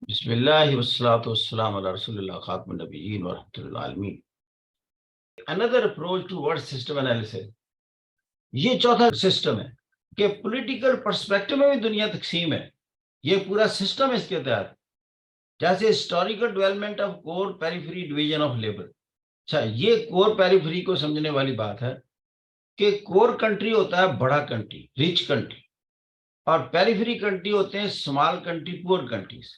बिस्मिल्लाहि वस्सलातु वस्सलामु अला रसूलिल्लाह खातमुन नबिय्यीन व रहमतुल आलमीन। Another approach to word system analysis, ये चौथा सिस्टम है कि पॉलिटिकल पर्सपेक्टिव में भी दुनिया तकसीम है। ये पूरा सिस्टम है इसके तहत, जैसे historical development of core periphery division of labour. अच्छा, ये कोर पेरिफेरी को समझने वाली बात है कि कोर कंट्री होता है बड़ा कंट्री, रिच कंट्री, और पेरिफेरी कंट्री होते हैं स्मॉल कंट्री, पुअर कंट्रीज।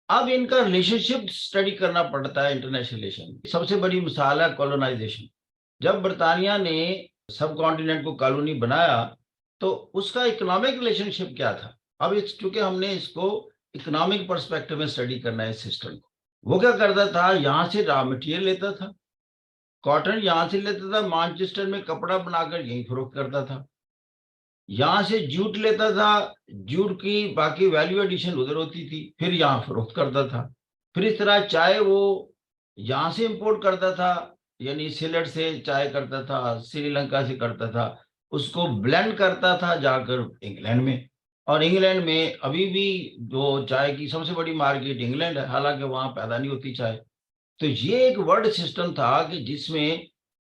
अब इनका रिलेशनशिप स्टडी करना पड़ता है इंटरनेशनल रिलेशन। सबसे बड़ी मिसाल है कॉलोनाइजेशन। जब बर्तानिया ने सब कॉन्टिनेंट को कॉलोनी बनाया तो उसका इकोनॉमिक रिलेशनशिप क्या था। अब इस चूंकि हमने इसको इकोनॉमिक पर्सपेक्टिव में स्टडी करना है इस सिस्टम को, वो क्या करता था, यहाँ से रॉ मटेरियल लेता था, कॉटन यहाँ से लेता था, मैनचेस्टर में कपड़ा बनाकर यहीं फरोख्त करता था, यहाँ से जूट लेता था, जूट की बाकी वैल्यू एडिशन उधर होती थी, फिर यहाँ फरोख्त करता था। फिर इस तरह चाय वो यहाँ से इंपोर्ट करता था, यानी सिलेट से चाय करता था, श्रीलंका से करता था, उसको ब्लेंड करता था जाकर इंग्लैंड में। और इंग्लैंड में अभी भी जो चाय की सबसे बड़ी मार्केट इंग्लैंड है, हालांकि वहां पैदा नहीं होती चाय। तो ये एक वर्ल्ड सिस्टम था कि जिसमें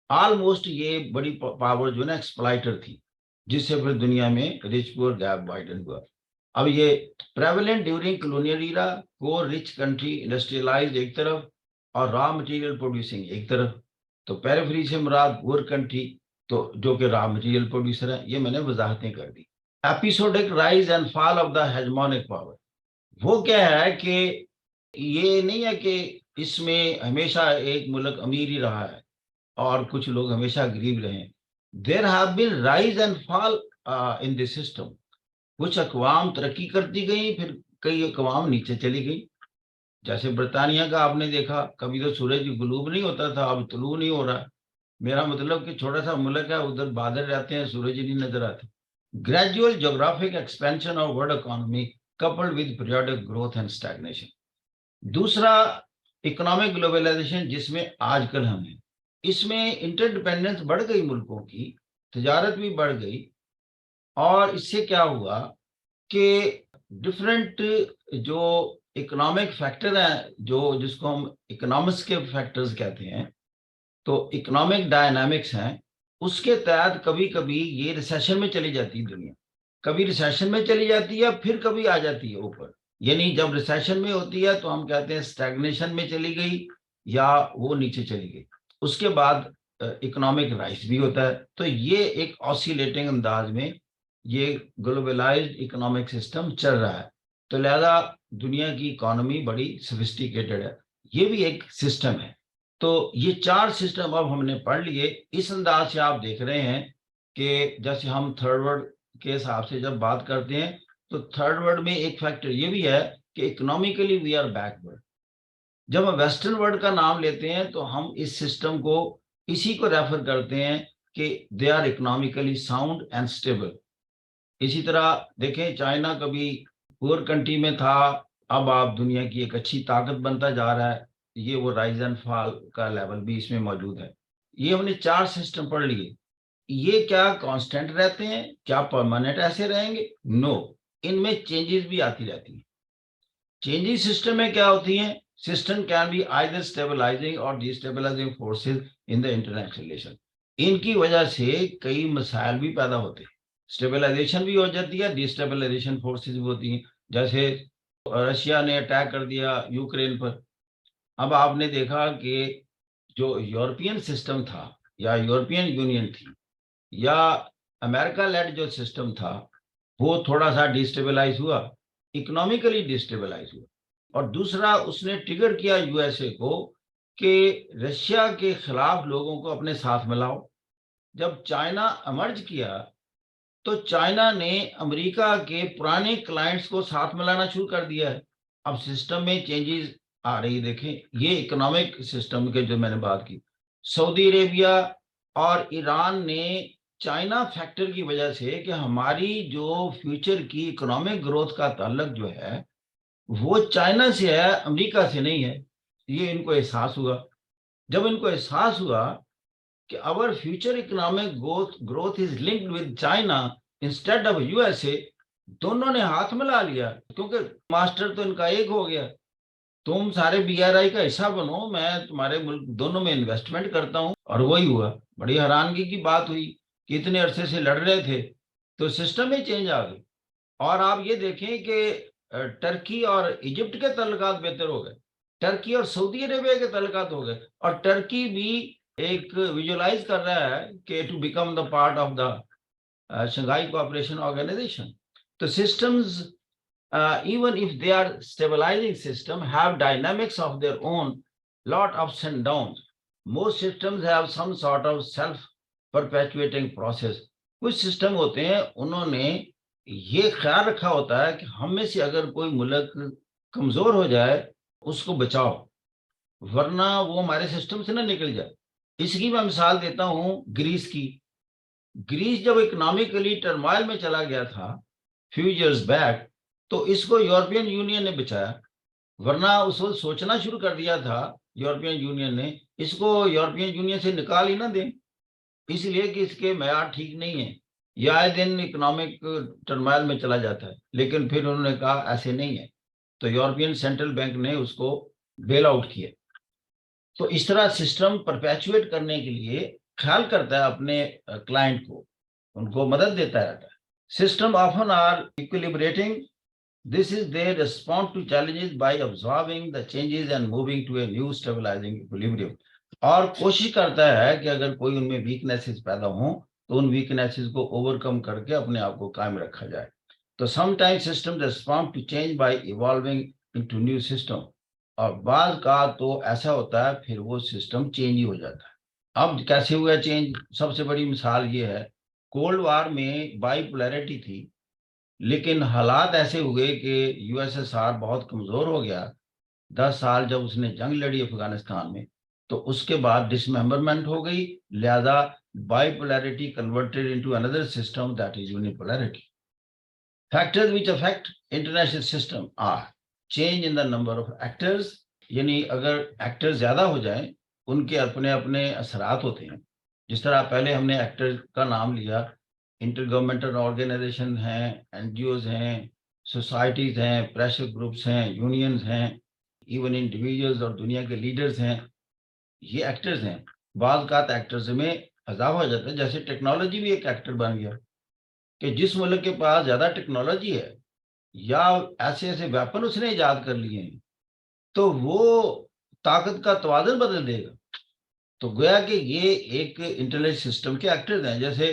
ऑलमोस्ट ये बड़ी पावर जो है ना एक्सप्लाइटर थी, जिससे फिर दुनिया में रिच पुअर गैप वाइडन हुआ। अब ये prevalent during colonial era, core rich country industrialise एक तरफ और रॉ मटेरियल प्रोड्यूसिंग एक तरफ। तो पेरिफेरी से मुराद पुअर कंट्री, तो जो कि रॉ मटेरियल प्रोड्यूसर है। ये मैंने वजाहतें कर दी। Episodic rise and fall of the hegemonic power, वो क्या है कि ये नहीं है कि इसमें हमेशा एक मुल्क अमीर ही रहा है और कुछ लोग हमेशा गरीब रहे। There have been rise and fall in this system. कुछ अकवाम तरक्की करती गई, फिर कई अकवाम नीचे चली गई। जैसे बरतानिया का आपने देखा, कभी तो सूरज गुलूब नहीं होता था, अब तुलू नहीं हो रहा। मेरा मतलब कि छोटा सा मुल्क है, उधर बादल रहते हैं, सूरज ही नहीं नजर आते। Gradual geographic expansion of world economy coupled with periodic growth and stagnation. दूसरा, इकोनॉमिक ग्लोबलाइजेशन जिसमें आजकल हम हैं, इसमें इंटरडिपेंडेंस बढ़ गई, मुल्कों की तजारत भी बढ़ गई। और इससे क्या हुआ कि डिफरेंट जो इकोनॉमिक फैक्टर हैं, जो जिसको हम इकोनॉमिक्स के फैक्टर्स कहते हैं, तो इकोनॉमिक डायनामिक्स हैं, उसके तहत कभी कभी ये रिसेशन में चली जाती है दुनिया। कभी रिसेशन में चली जाती है, फिर कभी आ जाती है ऊपर। यानी जब रिसेशन में होती है तो हम कहते हैं स्टैग्नेशन में चली गई या वो नीचे चली गई। उसके बाद इकोनॉमिक राइज भी होता है। तो ये एक ऑसिलेटिंग अंदाज में ये ग्लोबलाइज्ड इकोनॉमिक सिस्टम चल रहा है। तो लिहाजा दुनिया की इकोनॉमी बड़ी सोफिस्टिकेटेड है, ये भी एक सिस्टम है। तो ये चार सिस्टम अब हमने पढ़ लिए। इस अंदाज से आप देख रहे हैं कि जैसे हम थर्ड वर्ल्ड के हिसाब से जब बात करते हैं, तो थर्ड वर्ल्ड में एक फैक्टर ये भी है कि इकोनॉमिकली वी आर बैकवर्ड। जब हम वेस्टर्न वर्ल्ड का नाम लेते हैं तो हम इस सिस्टम को इसी को रेफर करते हैं कि they are economically sound and stable. इसी तरह देखें, चाइना कभी पुअर कंट्री में था, अब आप दुनिया की एक अच्छी ताकत बनता जा रहा है। ये वो राइज एंड फॉल का लेवल भी इसमें मौजूद है। ये हमने चार सिस्टम पढ़ लिए। ये क्या कांस्टेंट रहते हैं, क्या परमानेंट ऐसे रहेंगे? नो, इनमें चेंजेस भी आती रहती हैं। चेंजेस सिस्टम में क्या होती हैं? System can be either stabilising और destabilising forces in the international relation. इनकी वजह से कई मसाइल भी पैदा होते हैं। स्टेबलाइजेशन भी हो जाती है, डिस्टेबलाइजेशन फोर्सेस भी होती हैं। जैसे रशिया ने अटैक कर दिया यूक्रेन पर। अब आपने देखा कि जो यूरोपियन सिस्टम था या यूरोपियन यूनियन थी या अमेरिका लेड जो सिस्टम था, वो थोड़ा सा डिस्टेबलाइज हुआ, इकोनॉमिकली डिस्टेबलाइज हुआ। और दूसरा, उसने ट्रिगर किया यूएसए को कि रशिया के खिलाफ लोगों को अपने साथ मिलाओ। जब चाइना अमर्ज किया तो चाइना ने अमेरिका के पुराने क्लाइंट्स को साथ मिलाना शुरू कर दिया है। अब सिस्टम में चेंजेस आ रही, देखें ये इकोनॉमिक सिस्टम के जो मैंने बात की। सऊदी अरेबिया और ईरान ने चाइना फैक्टर की वजह से कि हमारी जो फ्यूचर की इकोनॉमिक ग्रोथ का ताल्लुक जो है वो चाइना से है, अमेरिका से नहीं है, ये इनको एहसास हुआ। जब इनको एहसास हुआ कि our future economic growth is linked with China instead of USA, दोनों ने हाथ मिला लिया, क्योंकि मास्टर तो इनका एक हो गया, तुम सारे BRI का हिस्सा बनो, मैं तुम्हारे मुल्क दोनों में इन्वेस्टमेंट करता हूं। और वही हुआ। बड़ी हैरानगी की बात हुई कि इतने अरसे से लड़ रहे थे तो सिस्टम ही चेंज आ गई। और आप ये देखें कि टर्की और इजिप्ट के तल्लुकात बेहतर हो गए, टर्की और सऊदी अरेबिया के तल्लुकात हो गए, और टर्की भी एक विजुअलाइज कर रहा है कि to become the part of the Shanghai cooperation organisation. तो systems, even if they are stabilizing system, have dynamics of their own, lot ups and downs. Most systems have some sort of self perpetuating process. कुछ system होते हैं उन्होंने ये ख्याल रखा होता है कि हम में से अगर कोई मुल्क कमजोर हो जाए उसको बचाओ, वरना वो हमारे सिस्टम से ना निकल जाए। इसकी मैं मिसाल देता हूं ग्रीस की। ग्रीस जब इकोनॉमिकली टर्मोइल में चला गया था फ्यू इयर्स बैक, तो इसको यूरोपियन यूनियन ने बचाया, वरना उस वक्त सोचना शुरू कर दिया था यूरोपियन यूनियन ने, इसको यूरोपियन यूनियन से निकाल ही ना दें, इसलिए कि इसके मैयार ठीक नहीं है, यह आए दिन इकोनॉमिक टर्मोइल में चला जाता है। लेकिन फिर उन्होंने कहा ऐसे नहीं है, तो यूरोपियन सेंट्रल बैंक ने उसको बेल आउट किया। तो इस तरह सिस्टम परपेचुएट करने के लिए ख्याल करता है अपने क्लाइंट को, उनको मदद देता रहता है। System often are equilibrating, this is their response to challenges by observing the changes and moving to a new stabilising equilibrium. और कोशिश करता है कि अगर कोई उनमें वीकनेसेस पैदा हो तो उन वीकनेसेस को ओवरकम करके अपने आप को कायम रखा जाए। तो sometimes system respond to change by evolving into new system, और बाज का तो ऐसा होता है फिर वो सिस्टम चेंज ही हो जाता है। अब कैसे हुआ चेंज? सबसे बड़ी मिसाल ये है, कोल्ड वार में बाइपोलैरिटी थी, लेकिन हालात ऐसे हुए कि USSR बहुत कमजोर हो गया। 10 साल जब उसने जंग लड़ी अफगानिस्तान में, तो उसके बाद डिसमेंबरमेंट हो गई, लिहाजा bipolarity converted into another system that is unipolarity. Factors which affect international system are change in the number of actors, यानी अगर एक्टर्स ज्यादा हो जाएं उनके अपने अपने असरात होते हैं। जिस तरह पहले हमने एक्टर का नाम लिया, इंटर गवर्नमेंटल ऑर्गेनाइजेशन हैं, NGOs हैं, सोसाइटीज हैं, प्रेशर ग्रुप्स हैं, यूनियंस हैं, इवन इंडिविजुअल्स और दुनिया के लीडर्स हैं, ये एक्टर्स हैं। बाज़ का एक्टर्स में इजाफा हो जाता है, जैसे टेक्नोलॉजी भी एक एक्टर बन गया कि जिस मुल्क के पास ज्यादा टेक्नोलॉजी है या ऐसे ऐसे वेपन उसने इजाद कर लिए हैं, तो वो ताकत का तवाज़ुन बदल देगा। तो गोया कि ये एक इंटेलिजेंस सिस्टम के एक्टर्स हैं। जैसे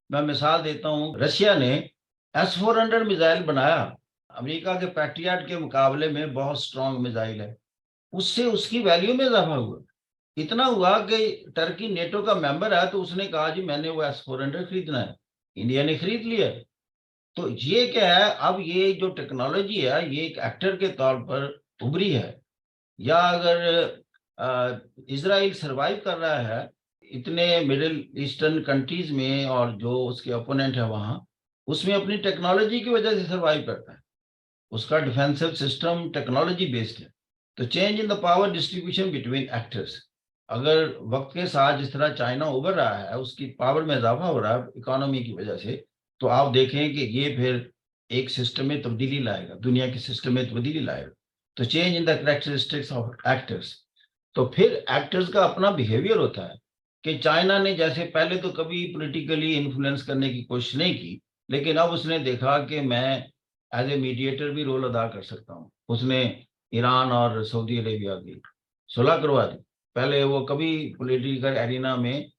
मैं मिसाल देता हूँ, रशिया ने S-400 मिसाइल बनाया, अमेरिका के पैट्रियट के मुकाबले में बहुत स्ट्रॉन्ग मिसाइल है, उससे उसकी वैल्यू में इजाफा हुआ। इतना हुआ कि टर्की नेटो का मेंबर है, तो उसने कहा जी मैंने वो S-400 खरीदना है, इंडिया ने खरीद लिया। तो ये क्या है, अब ये जो टेक्नोलॉजी है ये एक एक्टर के तौर पर उभरी है। या अगर इजराइल सरवाइव कर रहा है इतने मिडिल ईस्टर्न कंट्रीज में, और जो उसके ओपोनेंट है वहां, उसमें अपनी टेक्नोलॉजी की वजह से सरवाइव करता है, उसका डिफेंसिव सिस्टम टेक्नोलॉजी बेस्ड है। तो change in the power distribution between actors, अगर वक्त के साथ जिस तरह चाइना उभर रहा है, उसकी पावर में इजाफा हो रहा है इकोनॉमी की वजह से, तो आप देखें कि ये फिर एक सिस्टम में तब्दीली लाएगा, दुनिया के सिस्टम में तब्दीली लाएगा। तो change in the characteristics of actors. तो फिर एक्टर्स का अपना बिहेवियर होता है कि चाइना ने जैसे पहले तो कभी पॉलिटिकली इन्फ्लुएंस करने की कोशिश नहीं की, लेकिन अब उसने देखा कि मैं एज ए मीडिएटर भी रोल अदा कर सकता हूँ। उसने ईरान और सऊदी अरेबिया की सुलह करवा दी। पहले वो कभी पॉलिटिकल एरिना में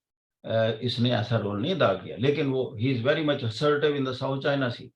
इसने ऐसा रोल नहीं अदा किया, लेकिन वो he is very much assertive in the South China C.